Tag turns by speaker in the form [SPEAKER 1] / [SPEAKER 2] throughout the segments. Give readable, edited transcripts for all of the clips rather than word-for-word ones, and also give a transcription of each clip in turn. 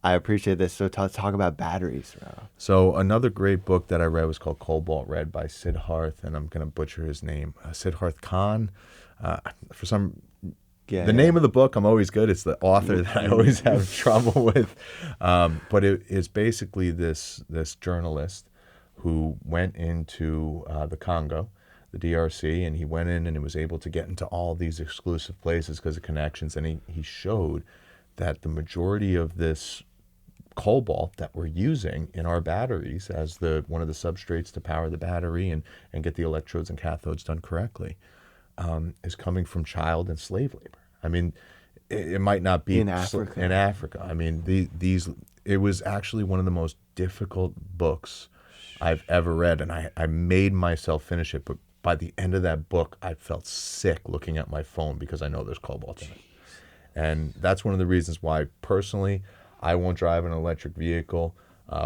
[SPEAKER 1] I appreciate this. So talk about batteries, bro.
[SPEAKER 2] So another great book that I read was called Cobalt Red by Siddharth, and I'm going to butcher his name, Siddharth Khan. For some, the name of the book, I'm always good. It's the author that I always have trouble with. But it is basically this journalist who went into the Congo, the DRC, and he went in and he was able to get into all these exclusive places because of connections, and he showed that the majority of this cobalt that we're using in our batteries as one of the substrates to power the battery and get the electrodes and cathodes done correctly is coming from child and slave labor. I mean, it might not be
[SPEAKER 1] in Africa.
[SPEAKER 2] I mean, it was actually one of the most difficult books I've ever read, and I made myself finish it, but by the end of that book, I felt sick looking at my phone because I know there's cobalt in it. And that's one of the reasons why, personally, I won't drive an electric vehicle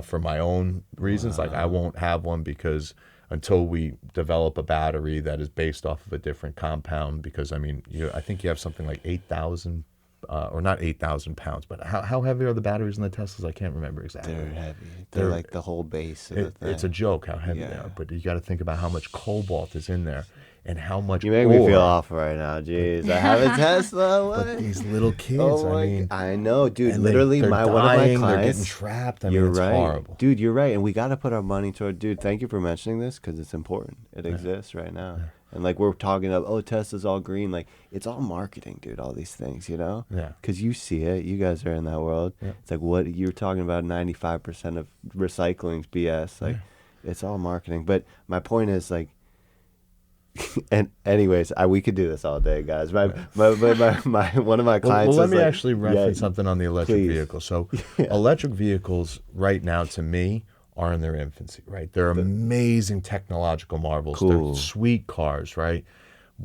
[SPEAKER 2] for my own reasons. Wow. Like, I won't have one because until we develop a battery that is based off of a different compound, because, I mean, I think you have something like 8,000, or not 8,000 pounds, but how heavy are the batteries in the Teslas? I can't remember exactly.
[SPEAKER 1] They're heavy. They're like the whole base of the thing.
[SPEAKER 2] It's a joke how heavy they are, but you got to think about how much cobalt is in there. And how much
[SPEAKER 1] you make me feel awful right now. Jeez, I have a Tesla. What?
[SPEAKER 2] But these little kids,
[SPEAKER 1] I know, dude. Literally, one of my clients,
[SPEAKER 2] they're getting trapped. I mean, it's horrible,
[SPEAKER 1] dude. You're right, and we got to put our money toward. Dude, thank you for mentioning this because it's important. It exists right now, and like we're talking about, Tesla's all green. Like it's all marketing, dude. All these things, you know.
[SPEAKER 2] Yeah.
[SPEAKER 1] Because you see it. You guys are in that world. Yeah. It's like what you're talking about. 95% of recycling's BS. Like it's all marketing. But my point is like. And anyways, we could do this all day, guys. My one of my clients.
[SPEAKER 2] Well, let me actually reference something on the electric vehicle. So, electric vehicles right now, to me, are in their infancy. Right, they're amazing technological marvels.
[SPEAKER 1] Cool.
[SPEAKER 2] They're sweet cars. Right.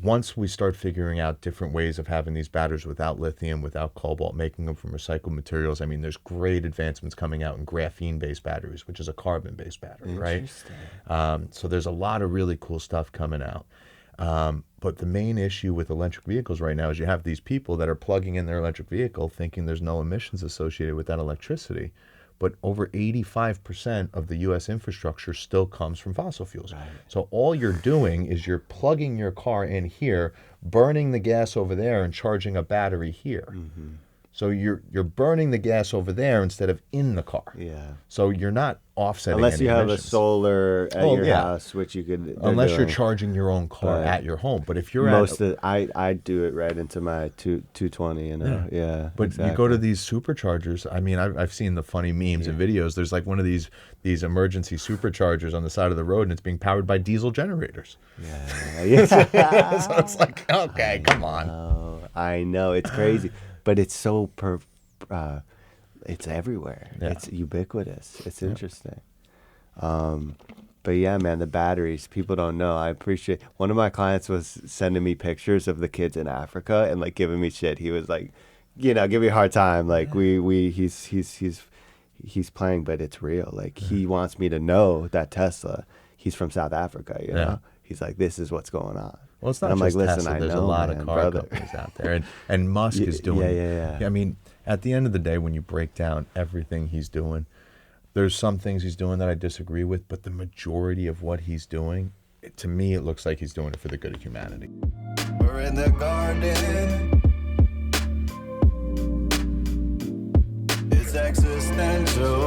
[SPEAKER 2] Once we start figuring out different ways of having these batteries without lithium, without cobalt, making them from recycled materials, I mean, there's great advancements coming out in graphene-based batteries, which is a carbon-based battery, right? So there's a lot of really cool stuff coming out. But the main issue with electric vehicles right now is you have these people that are plugging in their electric vehicle thinking there's no emissions associated with that electricity. But over 85% of the U.S. infrastructure still comes from fossil fuels. Right. So all you're doing is you're plugging your car in here, burning the gas over there, and charging a battery here. Mm-hmm. So you're burning the gas over there instead of in the car.
[SPEAKER 1] Yeah.
[SPEAKER 2] So you're not offsetting
[SPEAKER 1] unless you have
[SPEAKER 2] emissions.
[SPEAKER 1] A solar at your house, which you could.
[SPEAKER 2] Unless you're charging your own car at your home, but if you're
[SPEAKER 1] I do it right into my 220, you know. Yeah.
[SPEAKER 2] But you go to these superchargers. I mean, I've seen the funny memes and videos. There's like one of these emergency superchargers on the side of the road, and it's being powered by diesel generators.
[SPEAKER 1] Yeah.
[SPEAKER 2] So it's like, okay, come on.
[SPEAKER 1] I know it's crazy. But it's so it's everywhere. Yeah. It's ubiquitous. It's interesting. But yeah, man, the batteries, people don't know. I appreciate. One of my clients was sending me pictures of the kids in Africa and like giving me shit. He was like, give me a hard time. Like he's playing, but it's real. Like he wants me to know that Tesla, he's from South Africa, you know? He's like, this is what's going on.
[SPEAKER 2] Well, it's not just Tesla. There's a lot of car companies out there, and Musk is doing.
[SPEAKER 1] Yeah.
[SPEAKER 2] I mean, at the end of the day, when you break down everything he's doing, there's some things he's doing that I disagree with, but the majority of what he's doing, to me, it looks like he's doing it for the good of humanity.
[SPEAKER 3] We're in the garden. It's existential.